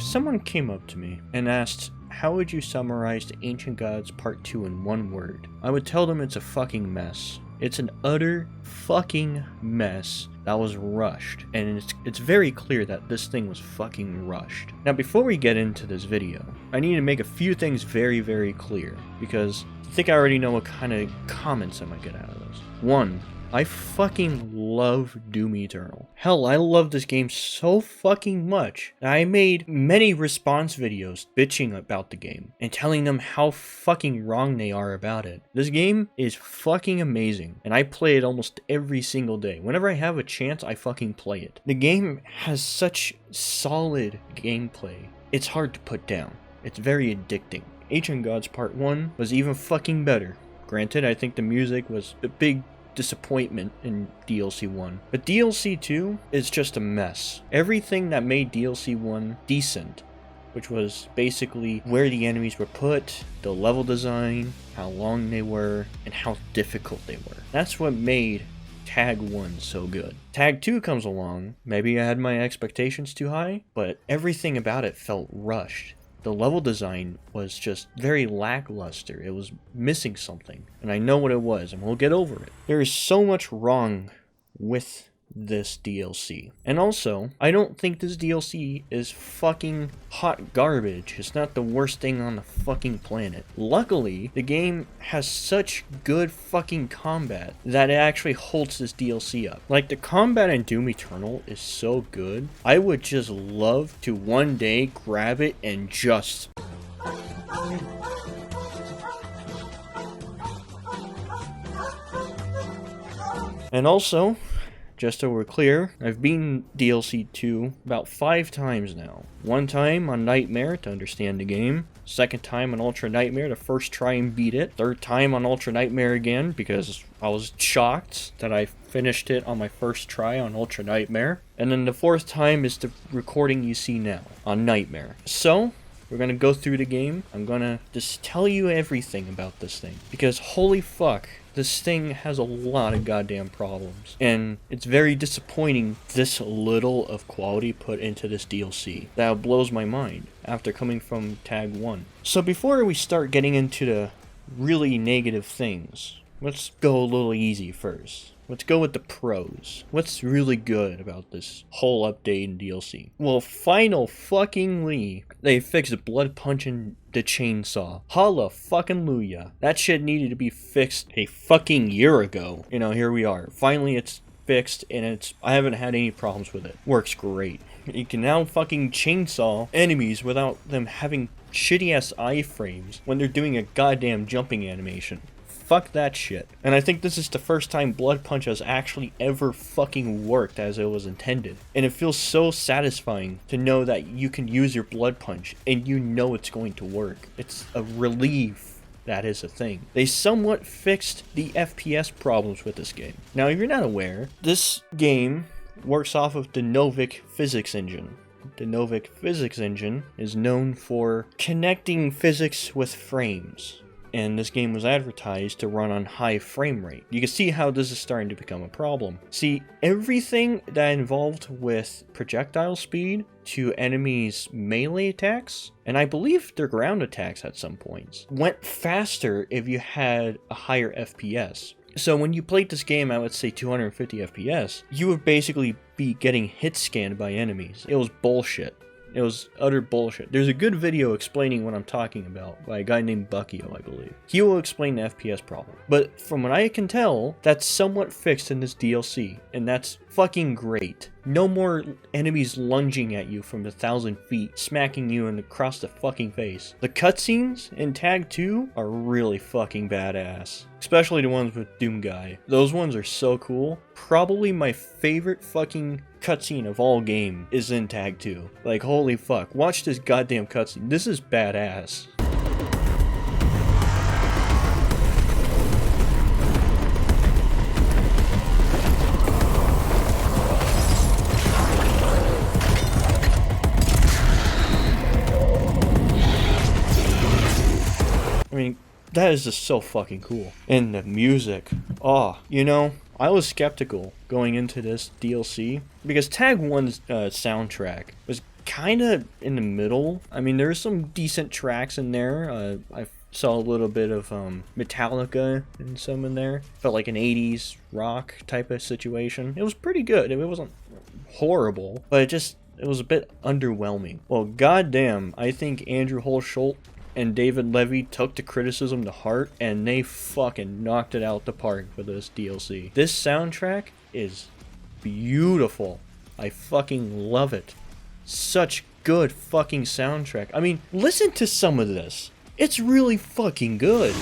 If someone came up to me and asked, how would you summarize the Ancient Gods Part 2 in one word? I would tell them it's a fucking mess. It's an utter fucking mess that was rushed, and it's very clear that this thing was fucking rushed. Now, before we get into this video, I need to make a few things very, very clear, because I think I already know what kind of comments I might get out of this. One, I fucking love Doom Eternal. Hell, I love this game so fucking much that I made many response videos bitching about the game and telling them how fucking wrong they are about it. This game is fucking amazing, and I play it almost every single day. Whenever I have a chance, I fucking play it. The game has such solid gameplay. It's hard to put down. It's very addicting. Ancient Gods Part 1 was even fucking better. Granted, I think the music was a big disappointment in DLC 1, but DLC 2 is just a mess. Everything that made DLC 1 decent, which was basically where the enemies were put, the level design, how long they were, and how difficult they were. That's what made Tag 1 so good. Tag 2 comes along, maybe I had my expectations too high, but everything about it felt rushed. The level design was just very lackluster. It was missing something, and I know what it was, and we'll get over it. There is so much wrong with this DLC. And also, I don't think this DLC is fucking hot garbage. It's not the worst thing on the fucking planet. Luckily, the game has such good fucking combat that it actually holds this DLC up. Like, the combat in Doom Eternal is so good. I would just love to one day grab it and just... And also, just so we're clear, I've beaten DLC 2 about 5 times now. One time on Nightmare to understand the game. Second time on Ultra Nightmare to first try and beat it. Third time on Ultra Nightmare again because I was shocked that I finished it on my first try on Ultra Nightmare. And then the fourth time is the recording you see now on Nightmare. So, we're gonna go through the game. I'm gonna just tell you everything about this thing. Because holy fuck, this thing has a lot of goddamn problems. And it's very disappointing this little of quality put into this DLC. That blows my mind after coming from Tag 1. So before we start getting into the really negative things, let's go a little easy first. Let's go with the pros. What's really good about this whole update in DLC? Well, final fucking they fixed blood punching the chainsaw. Holla fucking Luya. That shit needed to be fixed a fucking year ago. You know, here we are. Finally it's fixed, and I haven't had any problems with it. Works great. You can now fucking chainsaw enemies without them having shitty ass iframes when they're doing a goddamn jumping animation. Fuck that shit. And I think this is the first time Blood Punch has actually ever fucking worked as it was intended. And it feels so satisfying to know that you can use your Blood Punch and you know it's going to work. It's a relief that is a thing. They somewhat fixed the FPS problems with this game. Now, if you're not aware, this game works off of the Novik physics engine. The Novik physics engine is known for connecting physics with frames. And this game was advertised to run on high frame rate. You can see how this is starting to become a problem. See, everything that involved with projectile speed to enemies' melee attacks, and I believe their ground attacks at some points, went faster if you had a higher FPS. So when you played this game at, let's say, 250 FPS, you would basically be getting hit scanned by enemies. It was bullshit. It was utter bullshit. There's a good video explaining what I'm talking about by a guy named Buckio, I believe. He will explain the FPS problem. But from what I can tell, that's somewhat fixed in this DLC, and that's fucking great. No more enemies lunging at you from 1,000 feet, smacking you across the fucking face. The cutscenes in Tag 2 are really fucking badass. Especially the ones with Doom Guy. Those ones are so cool. Probably my favorite fucking cutscene of all game is in Tag 2. Like, holy fuck. Watch this goddamn cutscene. This is badass. I mean, that is just so fucking cool. And the music. Oh, you know, I was skeptical going into this DLC because Tag 1's soundtrack was kind of in the middle. I mean, there's some decent tracks in there. I saw a little bit of Metallica and some in there. Felt like an 80s rock type of situation. It was pretty good. It wasn't horrible, but it was a bit underwhelming. Well, goddamn, I think Andrew Holschultz and David Levy took the criticism to heart, and they fucking knocked it out the park for this DLC. This soundtrack is beautiful. I fucking love it. Such good fucking soundtrack. I mean, listen to some of this. It's really fucking good.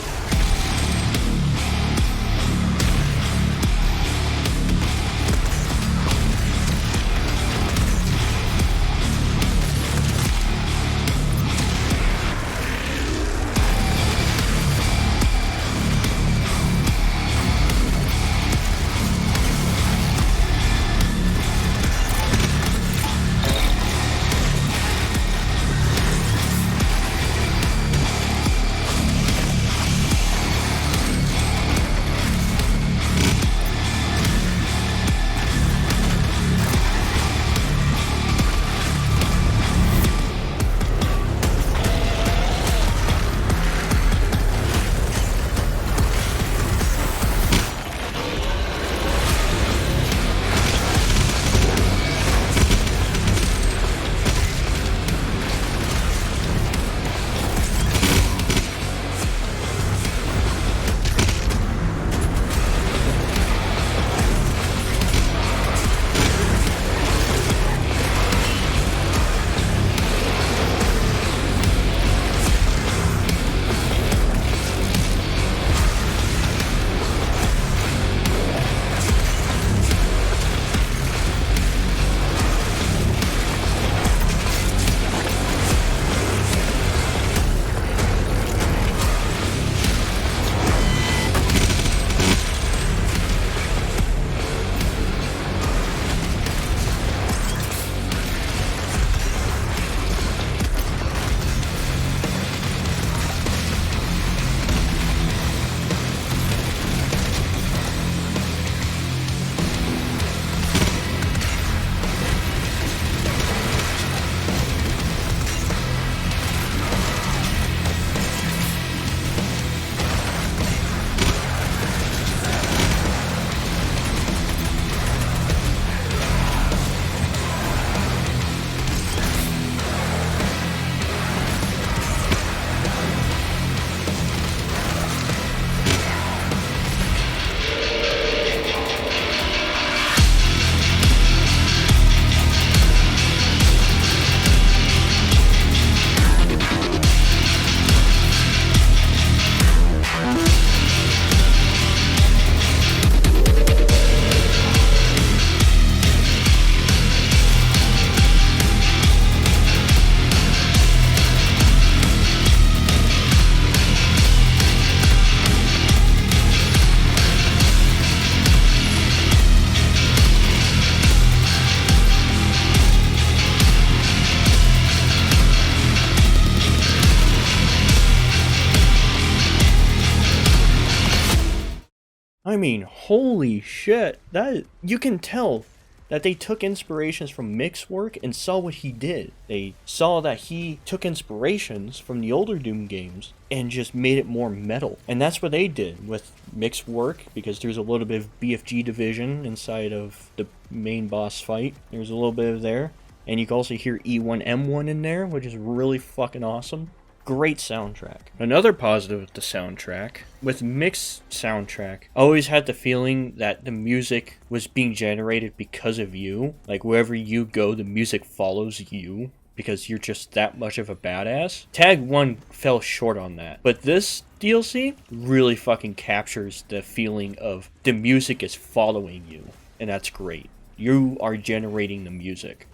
I mean, holy shit. That you can tell that they took inspirations from Mick's work and saw what he did. They saw that he took inspirations from the older Doom games and just made it more metal. And that's what they did with Mick's work, because there's a little bit of BFG division inside of the main boss fight. There's a little bit of there. And you can also hear E1M1 in there, which is really fucking awesome. Great soundtrack. Another positive with the soundtrack, with Mick's soundtrack, I always had the feeling that the music was being generated because of you. Like, wherever you go, the music follows you, because you're just that much of a badass. Tag 1 fell short on that. But this DLC really fucking captures the feeling of the music is following you. And that's great. You are generating the music.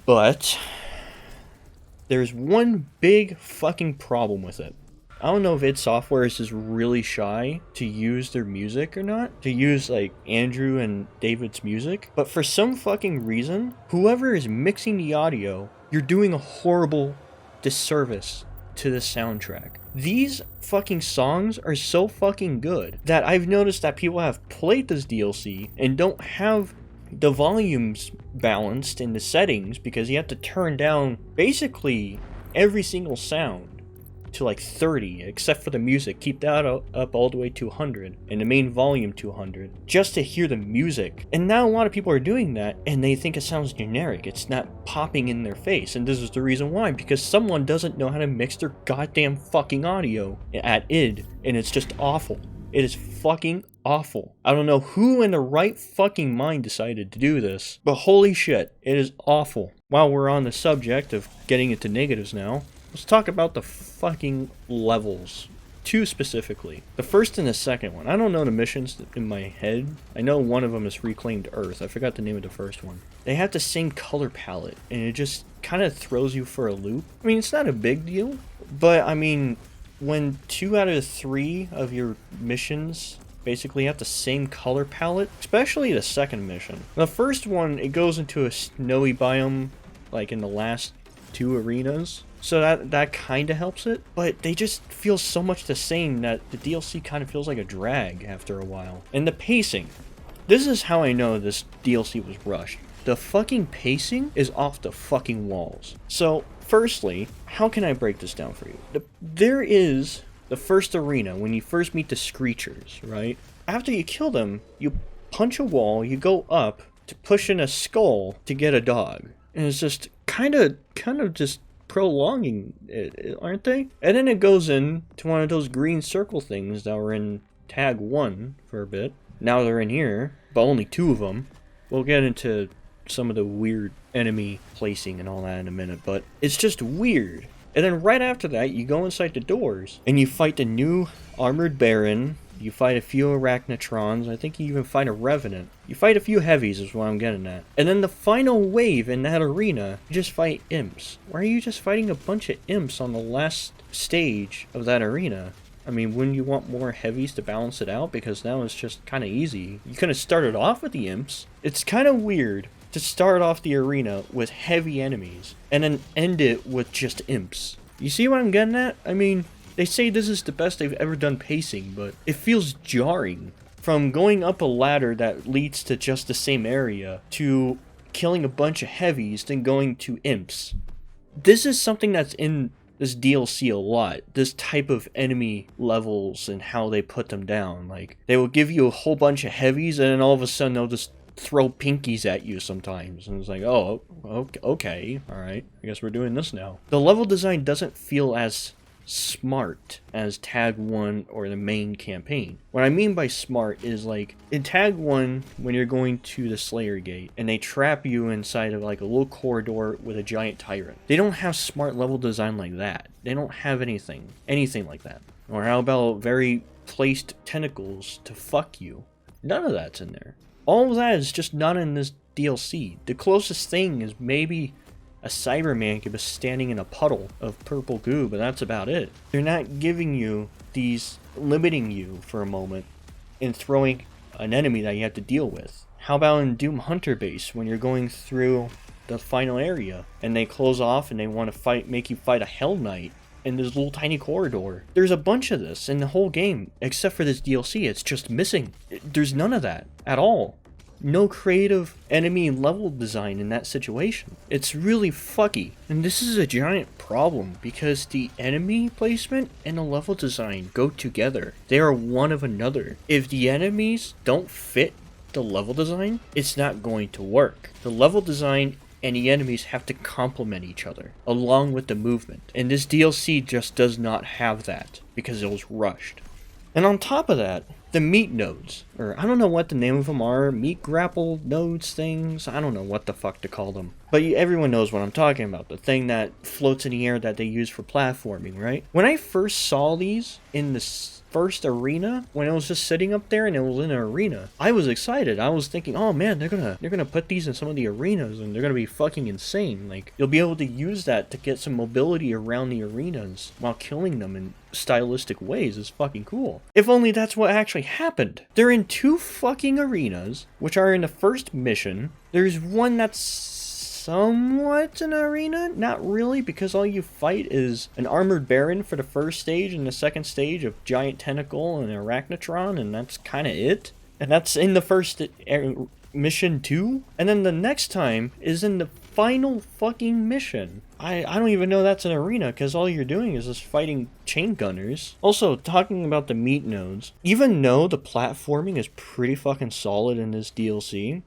But there's one big fucking problem with it. I don't know if id Software is just really shy to use their music or not. To use, like, Andrew and David's music. But for some fucking reason, whoever is mixing the audio, you're doing a horrible disservice to the soundtrack. These fucking songs are so fucking good that I've noticed that people have played this DLC and don't have the volume's balanced in the settings because you have to turn down basically every single sound to like 30, except for the music. Keep that up all the way to 100 and the main volume to 100 just to hear the music. And now a lot of people are doing that and they think it sounds generic. It's not popping in their face, and this is the reason why, because someone doesn't know how to mix their goddamn fucking audio at id, and it's just awful. It is fucking awful. I don't know who in the right fucking mind decided to do this, but holy shit, it is awful. While we're on the subject of getting into negatives now, let's talk about the fucking levels. Two specifically. The first and the second one. I don't know the missions in my head. I know one of them is Reclaimed Earth. I forgot the name of the first one. They have the same color palette, and it just kind of throws you for a loop. I mean, it's not a big deal, but I mean, when 2 out of 3 of your missions basically have the same color palette, especially the second mission. The first one, it goes into a snowy biome, like in the last 2 arenas. So that kind of helps it, but they just feel so much the same that the DLC kind of feels like a drag after a while. And the pacing. This is how I know this DLC was rushed. The fucking pacing is off the fucking walls. So, firstly, how can I break this down for you? There is the first arena when you first meet the Screechers, right? After you kill them, you punch a wall, you go up to push in a skull to get a dog. And it's just kind of just prolonging it, aren't they? And then it goes in to one of those green circle things that were in tag 1 for a bit. Now they're in here, but only 2 of them. We'll get into some of the weird enemy placing and all that in a minute, but it's just weird. And then right after that, you go inside the doors and you fight the new Armored Baron. You fight a few Arachnotrons. I think you even fight a Revenant. You fight a few heavies is what I'm getting at. And then the final wave in that arena, you just fight imps. Why are you just fighting a bunch of imps on the last stage of that arena? I mean, wouldn't you want more heavies to balance it out? Because now it's just kind of easy. You could have started off with the imps. It's kind of weird to start off the arena with heavy enemies and then end it with just imps. You see what I'm getting at? I mean, they say this is the best they've ever done pacing, but it feels jarring. From going up a ladder that leads to just the same area, to killing a bunch of heavies, then going to imps. This is something that's in this DLC a lot. This type of enemy levels and how they put them down. Like, they will give you a whole bunch of heavies, and then all of a sudden they'll just throw pinkies at you sometimes. And it's like, oh, okay, alright, I guess we're doing this now. The level design doesn't feel as smart as tag 1 or the main campaign. What I mean by smart is, like, in tag 1, when you're going to the Slayer Gate and they trap you inside of like a little corridor with a giant tyrant, they don't have smart level design like that. They don't have anything like that. Or how about very placed tentacles to fuck you? None of that's in there. All of that is just not in this DLC. The closest thing is maybe a Cybermancubus standing in a puddle of purple goo, but that's about it. They're not giving you these, limiting you for a moment and throwing an enemy that you have to deal with. How about in Doom Hunter Base when you're going through the final area and they close off and they want to make you fight a Hell Knight in this little tiny corridor? There's a bunch of this in the whole game, except for this DLC. It's just missing. There's none of that at all. No creative enemy level design in that situation. It's really fucky. And this is a giant problem because the enemy placement and the level design go together. They are one of another. If the enemies don't fit the level design, it's not going to work. The level design and the enemies have to complement each other, along with the movement. And this DLC just does not have that, because it was rushed. And on top of that, the meat nodes, or I don't know what the name of them are, meat grapple nodes things, I don't know what the fuck to call them. But everyone knows what I'm talking about, the thing that floats in the air that they use for platforming, right? When I first saw these in the first arena, when it was just sitting up there and it was in an arena, I was excited. I was thinking, oh man, they're gonna put these in some of the arenas and they're gonna be fucking insane. Like, you'll be able to use that to get some mobility around the arenas while killing them in stylistic ways. Is fucking cool. If only that's what actually happened. They're in 2 fucking arenas, which are in the first mission. There's one that's somewhat an arena, not really, because all you fight is an Armored Baron for the first stage and the second stage of Giant Tentacle and Arachnotron, and that's kind of it. And that's in the first mission 2, and then the next time is in the final fucking mission. I don't even know that's an arena, because all you're doing is just fighting chain gunners. Also, talking about the meat nodes, even though the platforming is pretty fucking solid in this DLC,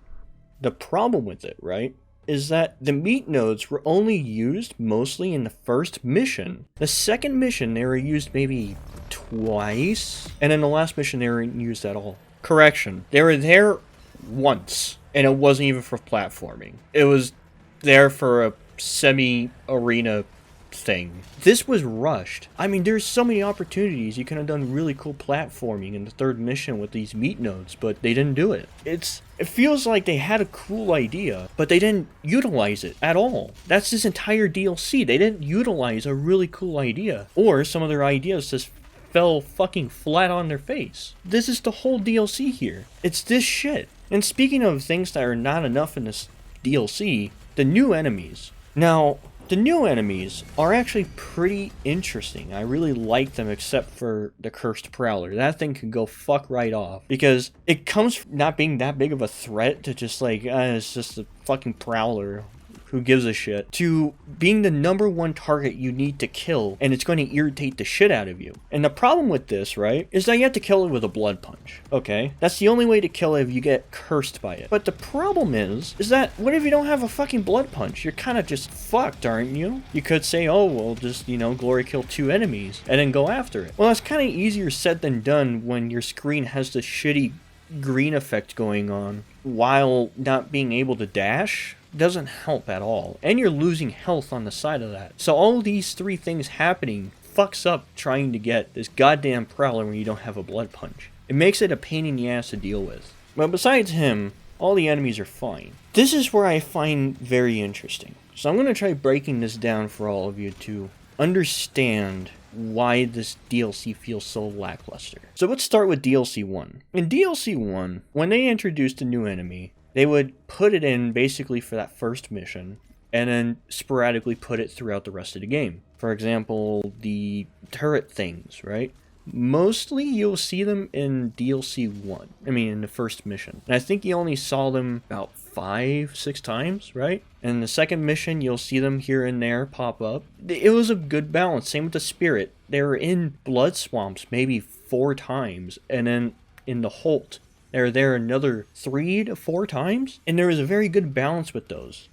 the problem with it, right, is that the meat nodes were only used mostly in the first mission. The second mission, they were used maybe twice, and in the last mission, they weren't used at all. Correction, they were there once, and it wasn't even for platforming. It was there for a semi-arena thing. This was rushed. I mean, there's so many opportunities. You could have done really cool platforming in the third mission with these meat nodes, but they didn't do it. It feels like they had a cool idea, but they didn't utilize it at all. That's this entire DLC. They didn't utilize a really cool idea, or some of their ideas just fell fucking flat on their face. This is the whole DLC here. It's this shit. And speaking of things that are not enough in this DLC, the new enemies. Now, the new enemies are actually pretty interesting. I really like them, except for the Cursed Prowler. That thing can go fuck right off, because it comes from not being that big of a threat to just like, it's just a fucking Prowler. Who gives a shit, to being the #1 target you need to kill, and it's going to irritate the shit out of you. And the problem with this, right, is that you have to kill it with a blood punch, okay? That's the only way to kill it if you get cursed by it. But the problem is that what if you don't have a fucking blood punch? You're kind of just fucked, aren't you? You could say, oh, well, just, glory kill 2 enemies, and then go after it. Well, that's kind of easier said than done when your screen has this shitty green effect going on, while not being able to dash. Doesn't help at all, and you're losing health on the side of that. So all these 3 things happening fucks up trying to get this goddamn Prowler when you don't have a blood punch. It makes it a pain in the ass to deal with. But besides him, all the enemies are fine. This is where I find very interesting. So I'm going to try breaking this down for all of you to understand why this DLC feels so lackluster. So let's start with DLC 1. In DLC 1, when they introduced a new enemy, they would put it in basically for that first mission, and then sporadically put it throughout the rest of the game. For example, the turret things, right? Mostly you'll see them in DLC 1. In the first mission. And I think you only saw them about 5-6 times, right? And in the second mission, you'll see them here and there pop up. It was a good balance. Same with the Spirit. They were in Blood Swamps maybe 4 times, and then in the Holt, they're there another 3 to 4 times, and there is a very good balance with those.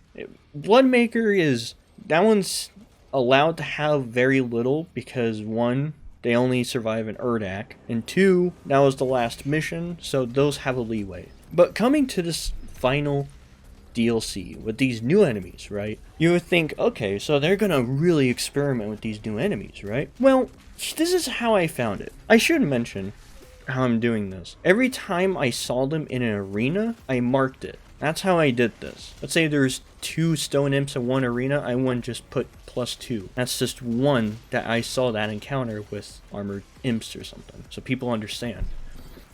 Bloodmaker that one's allowed to have very little, because 1, they only survive in Urdak, and 2, that was the last mission, so those have a leeway. But coming to this final DLC with these new enemies, right? You would think, okay, so they're gonna really experiment with these new enemies, right? Well, this is how I found it. I should mention how I'm doing this. Every time I saw them in an arena, I marked it. That's how I did this. Let's say there's 2 stone imps in one arena, I wouldn't just put +2. That's just 1 that I saw that encounter with armored imps or something, so people understand.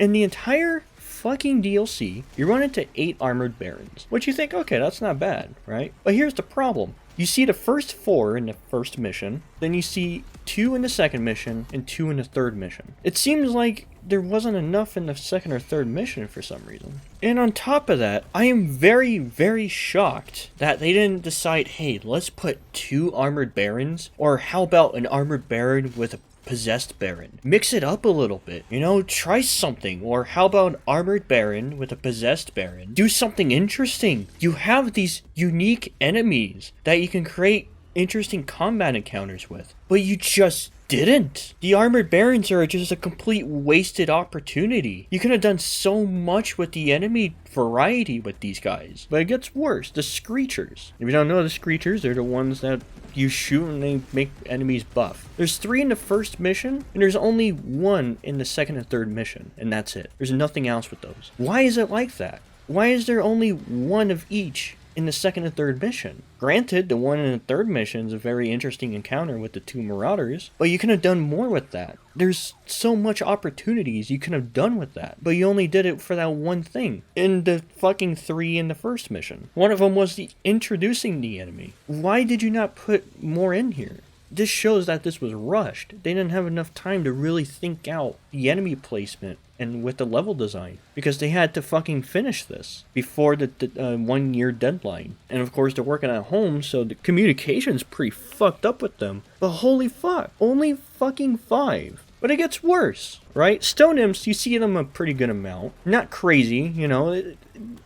In the entire fucking DLC, you run into 8 armored barons, which you think, okay, that's not bad, right? But here's the problem. You see the first 4 in the first mission, then you see 2 in the second mission, and 2 in the third mission. It seems like there wasn't enough in the second or third mission for some reason. And on top of that, I am very, very shocked that they didn't decide, hey, let's put 2 armored barons, or how about an armored baron with a possessed baron? Mix it up a little bit, try something. Or how about an armored baron with a possessed baron? Do something interesting. You have these unique enemies that you can create interesting combat encounters with, but you just didn't. The armored barons are just a complete wasted opportunity. You could have done so much with the enemy variety with these guys. But it gets worse. The Screechers. If you don't know the Screechers, they're the ones that you shoot and they make enemies buff. There's 3 in the first mission, and there's only 1 in the second and third mission, and that's it. There's nothing else with those. Why is it like that? Why is there only 1 of each in the second and third mission? Granted, the one in the third mission is a very interesting encounter with the 2 marauders, but you could have done more with that. There's so much opportunities you could have done with that, but you only did it for that 1 thing in the fucking 3 in the first mission. One of them was introducing the enemy. Why did you not put more in here? this shows that this was rushed. They didn't have enough time to really think out the enemy placement and with the level design, because they had to fucking finish this before the 1 year deadline. And of course they're working at home, so the communication's pretty fucked up with them. But holy fuck, only fucking 5. But it gets worse, right? Stone Imps, you see them a pretty good amount. Not crazy, you know,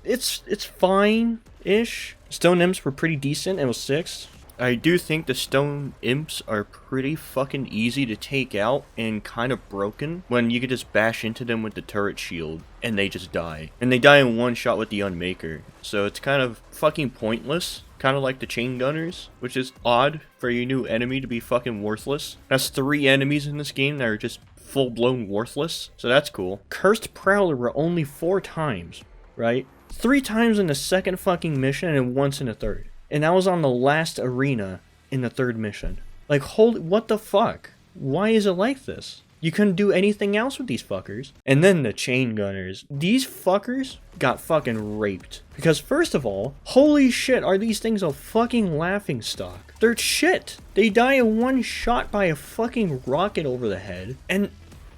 it's fine-ish. Stone Imps were pretty decent, it was 6. I do think the Stone Imps are pretty fucking easy to take out and kind of broken when you could just bash into them with the turret shield and they just die. And they die in one shot with the Unmaker. So it's kind of fucking pointless. Kind of like the Chain Gunners, which is odd for your new enemy to be fucking worthless. That's 3 enemies in this game that are just full-blown worthless. So that's cool. Cursed Prowler were only 4 times, right? 3 times in the second fucking mission and once in the third. And that was on the last arena in the 3rd mission. Like, holy, what the fuck? Why is it like this? You couldn't do anything else with these fuckers. And then the Chain Gunners. These fuckers got fucking raped. Because first of all, holy shit, are these things a fucking laughing stock? They're shit. They die in one shot by a fucking rocket over the head. And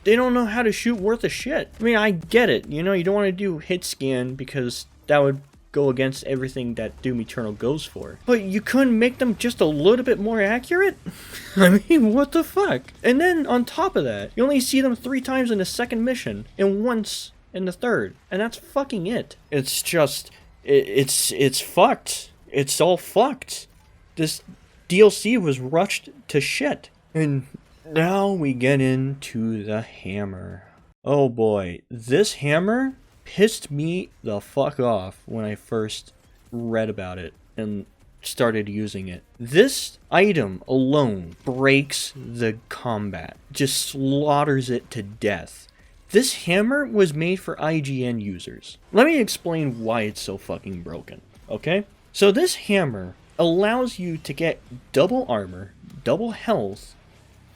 they don't know how to shoot worth a shit. I mean, I get it. You know, you don't want to do hit scan because that would go against everything that Doom Eternal goes for. But you couldn't make them just a little bit more accurate? I mean, what the fuck? And then on top of that, you only see them 3 times in the 2nd mission and once in the 3rd. And that's fucking it. It's just, it's fucked. It's all fucked. This DLC was rushed to shit. And now we get into the hammer. Oh boy, this hammer pissed me the fuck off when I first read about it and started using it. This item alone breaks the combat, just slaughters it to death. This hammer was made for IGN users. Let me explain why it's so fucking broken, okay? So this hammer allows you to get double armor, double health,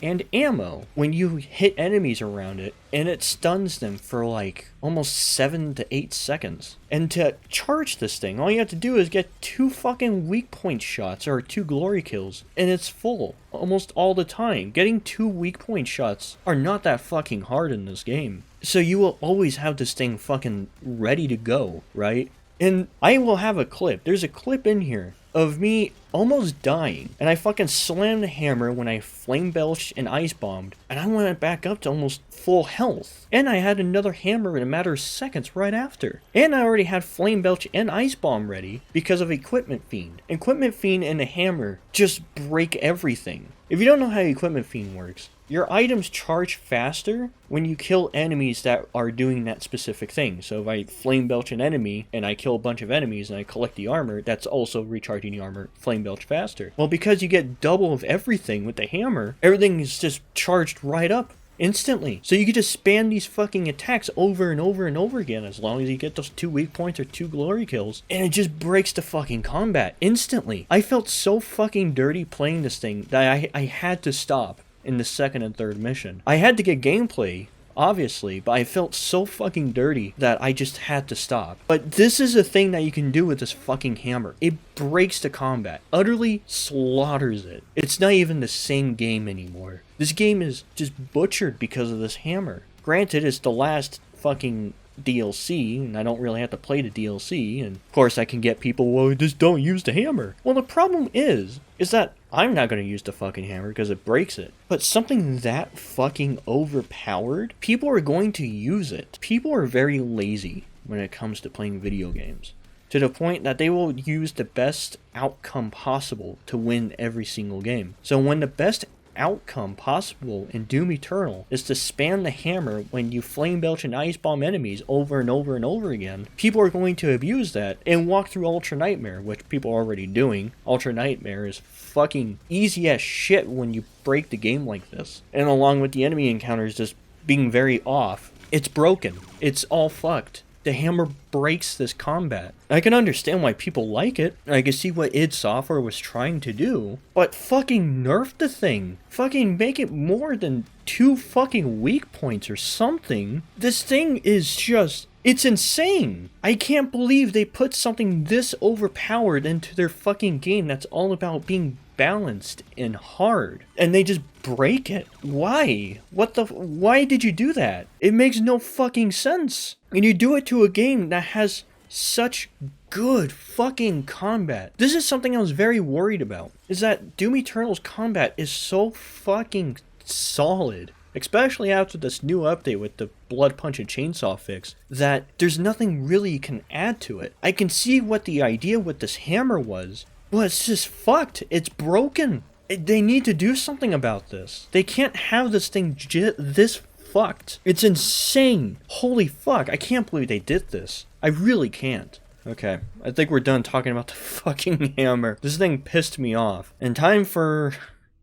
and ammo when you hit enemies around it, and it stuns them for like almost 7 to 8 seconds. And to charge this thing, all you have to do is get 2 fucking weak point shots or 2 glory kills, and it's full almost all the time. Getting 2 weak point shots are not that fucking hard in this game. So you will always have this thing fucking ready to go, right? And I will have a clip. There's a clip in here of me almost dying, and I fucking slammed the hammer when I flame belched and ice bombed, and I went back up to almost full health. And I had another hammer in a matter of seconds right after. And I already had flame belch and ice bomb ready because of Equipment Fiend. Equipment Fiend and the hammer just break everything. If you don't know how Equipment Fiend works, your items charge faster when you kill enemies that are doing that specific thing. So if I flame belch an enemy and I kill a bunch of enemies and I collect the armor, that's also recharging the armor flame belch faster. Well, because you get double of everything with the hammer, everything is just charged right up instantly. So you can just spam these fucking attacks over and over and over again as long as you get those 2 weak points or 2 glory kills, and it just breaks the fucking combat instantly. I felt so fucking dirty playing this thing that I had to stop in the 2nd and 3rd mission. I had to get gameplay, obviously, but I felt so fucking dirty that I just had to stop. But this is a thing that you can do with this fucking hammer. It breaks the combat, utterly slaughters it. It's not even the same game anymore. This game is just butchered because of this hammer. Granted, it's the last fucking DLC, and I don't really have to play the DLC, and of course I can get people, well, just don't use the hammer. Well, the problem is that I'm not going to use the fucking hammer because it breaks it. But something that fucking overpowered, people are going to use it. People are very lazy when it comes to playing video games, to the point that they will use the best outcome possible to win every single game. So when the best outcome possible in Doom Eternal is to spam the hammer when you flame belch and ice bomb enemies over and over and over again, people are going to abuse that and walk through Ultra Nightmare, which people are already doing. Ultra Nightmare is fucking easy as shit when you break the game like this. And along with the enemy encounters just being very off, it's broken. It's all fucked. The hammer breaks this combat. I can understand why people like it. I can see what id Software was trying to do. But fucking nerf the thing. Fucking make it more than 2 fucking weak points or something. This thing is just... it's insane. I can't believe they put something this overpowered into their fucking game that's all about being balanced and hard, and they just break it. Why? Why did you do that? It makes no fucking sense. And you do it to a game that has such good fucking combat. This is something I was very worried about, is that Doom Eternal's combat is so fucking solid, especially after this new update with the blood punch and chainsaw fix, that there's nothing really you can add to it. I can see what the idea with this hammer was, but it's just fucked. It's broken. They need to do something about this. They can't have this thing this fucked. It's insane. Holy fuck, I can't believe they did this. I really can't. Okay, I think we're done talking about the fucking hammer. This thing pissed me off. And time for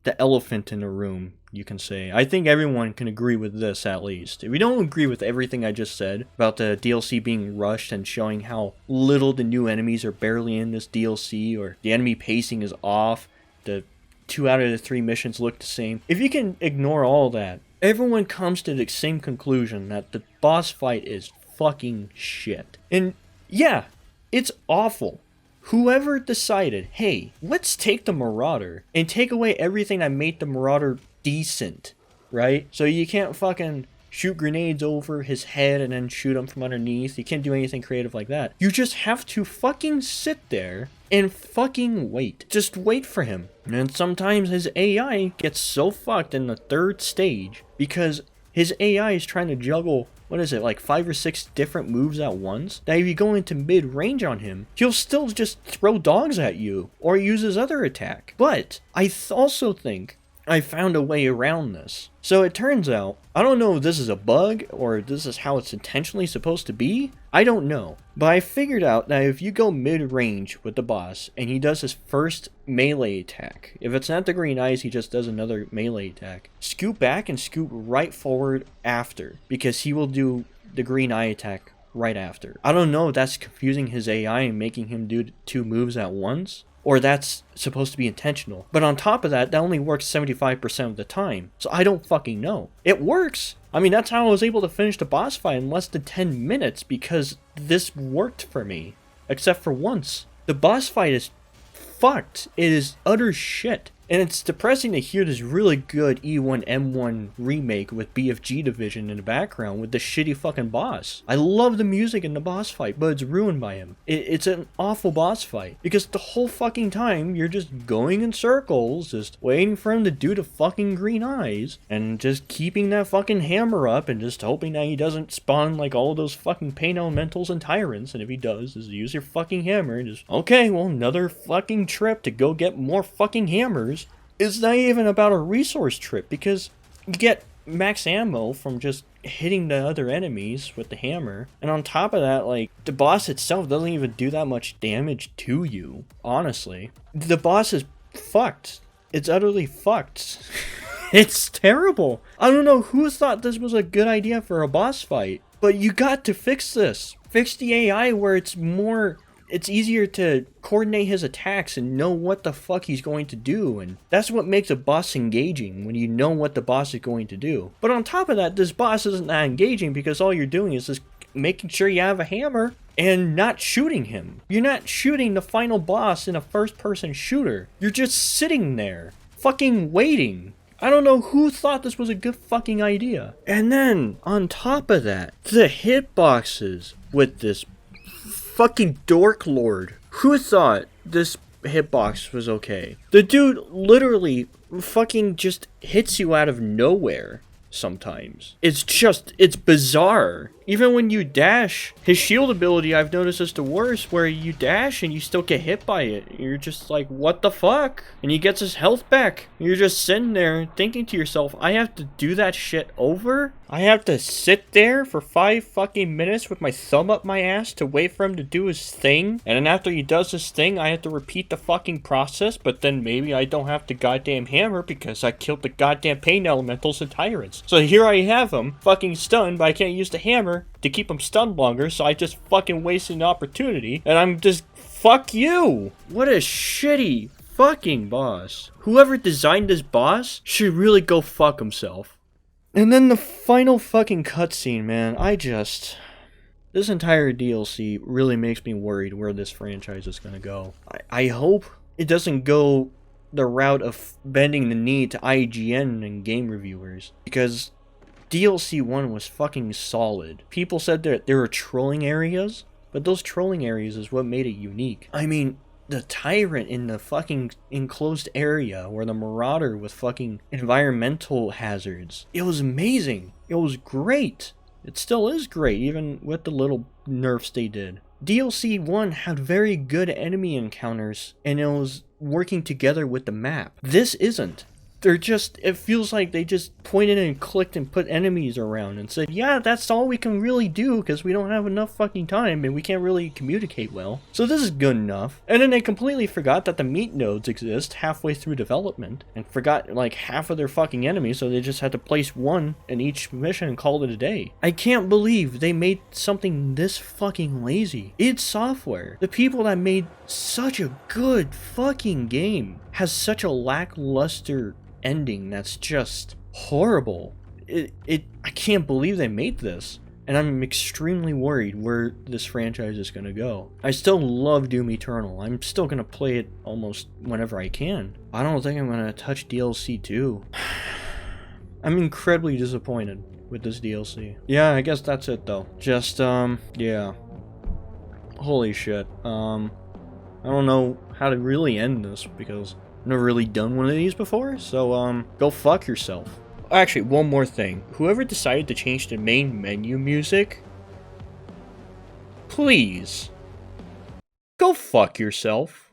the elephant in the room, you can say. I think everyone can agree with this, at least. If you don't agree with everything I just said about the DLC being rushed and showing how little the new enemies are barely in this DLC, or the enemy pacing is off, the 2 out of the 3 missions look the same. If you can ignore all that, everyone comes to the same conclusion that the boss fight is fucking shit. And yeah, it's awful. Whoever decided, hey, let's take the Marauder and take away everything that made the Marauder decent, right? So you can't fucking shoot grenades over his head and then shoot him from underneath. You can't do anything creative like that. You just have to fucking sit there and fucking wait. Just wait for him. And sometimes his AI gets so fucked in the 3rd stage because his AI is trying to juggle, what is it, like 5 or 6 different moves at once? That if you go into mid-range on him, he'll still just throw dogs at you or use his other attack. But I also think I found a way around this. So it turns out, I don't know if this is a bug or this is how it's intentionally supposed to be. I don't know. But I figured out that if you go mid-range with the boss and he does his first melee attack, if it's not the green eyes, he just does another melee attack, scoot back and scoot right forward after, because he will do the green eye attack right after. I don't know if that's confusing his AI and making him do 2 moves at once, or that's supposed to be intentional. But on top of that, that only works 75% of the time. So I don't fucking know. It works. I mean, that's how I was able to finish the boss fight in less than 10 minutes, because this worked for me. Except for once. The boss fight is fucked. It is utter shit. And it's depressing to hear this really good E1M1 remake with BFG Division in the background with the shitty fucking boss. I love the music in the boss fight, but it's ruined by him. It's an awful boss fight, because the whole fucking time you're just going in circles, just waiting for him to do the fucking green eyes, and just keeping that fucking hammer up and just hoping that he doesn't spawn like all those fucking pain elementals and tyrants. And if he does, just use your fucking hammer and just, okay, well, another fucking trip to go get more fucking hammers. It's not even about a resource trip, because you get max ammo from just hitting the other enemies with the hammer. And on top of that, like, the boss itself doesn't even do that much damage to you, honestly. The boss is fucked. It's utterly fucked. It's terrible. I don't know who thought this was a good idea for a boss fight, but you got to fix this. Fix the AI where it's easier to coordinate his attacks and know what the fuck he's going to do, and that's what makes a boss engaging, when you know what the boss is going to do. But on top of that, this boss isn't that engaging because all you're doing is just making sure you have a hammer and not shooting him. You're not shooting the final boss in a first-person shooter. You're just sitting there, fucking waiting. I don't know who thought this was a good fucking idea. And then, on top of that, the hitboxes with this fucking Dork Lord. Who thought this hitbox was okay? The dude literally fucking just hits you out of nowhere sometimes. It's bizarre. Even when you dash, his shield ability I've noticed is the worst, where you dash and you still get hit by it. You're just like, what the fuck? And he gets his health back. You're just sitting there thinking to yourself, I have to do that shit over? I have to sit there for 5 fucking minutes with my thumb up my ass to wait for him to do his thing? And then after he does his thing, I have to repeat the fucking process, but then maybe I don't have the goddamn hammer because I killed the goddamn pain elementals and tyrants. So here I have him, fucking stunned, but I can't use the hammer to keep him stunned longer, so I just fucking wasted an opportunity, and I'm just, fuck you! What a shitty fucking boss. Whoever designed this boss should really go fuck himself. And then the final fucking cutscene, man, this entire DLC really makes me worried where this franchise is gonna go. I hope it doesn't go the route of bending the knee to IGN and game reviewers, because DLC 1 was fucking solid. People said that there were trolling areas, but those trolling areas is what made it unique. I mean, the tyrant in the fucking enclosed area, or the marauder with fucking environmental hazards. It was amazing. It was great. It still is great, even with the little nerfs they did. DLC 1 had very good enemy encounters, and it was working together with the map. This isn't. It feels like they just pointed and clicked and put enemies around and said, yeah, that's all we can really do because we don't have enough fucking time and we can't really communicate well. So this is good enough. And then they completely forgot that the meat nodes exist halfway through development and forgot like half of their fucking enemies, so they just had to place one in each mission and call it a day. I can't believe they made something this fucking lazy. Id Software, the people that made such a good fucking game, has such a lackluster ending that's just horrible. I can't believe they made this, and I'm extremely worried where this franchise is gonna go. I still love Doom Eternal. I'm still gonna play it almost whenever I can. I don't think I'm gonna touch DLC 2. I'm incredibly disappointed with this DLC. Yeah, I guess that's it though. Just yeah. Holy shit. I don't know how to really end this because I've never really done one of these before, so go fuck yourself. Actually, one more thing. Whoever decided to change the main menu music, please, go fuck yourself.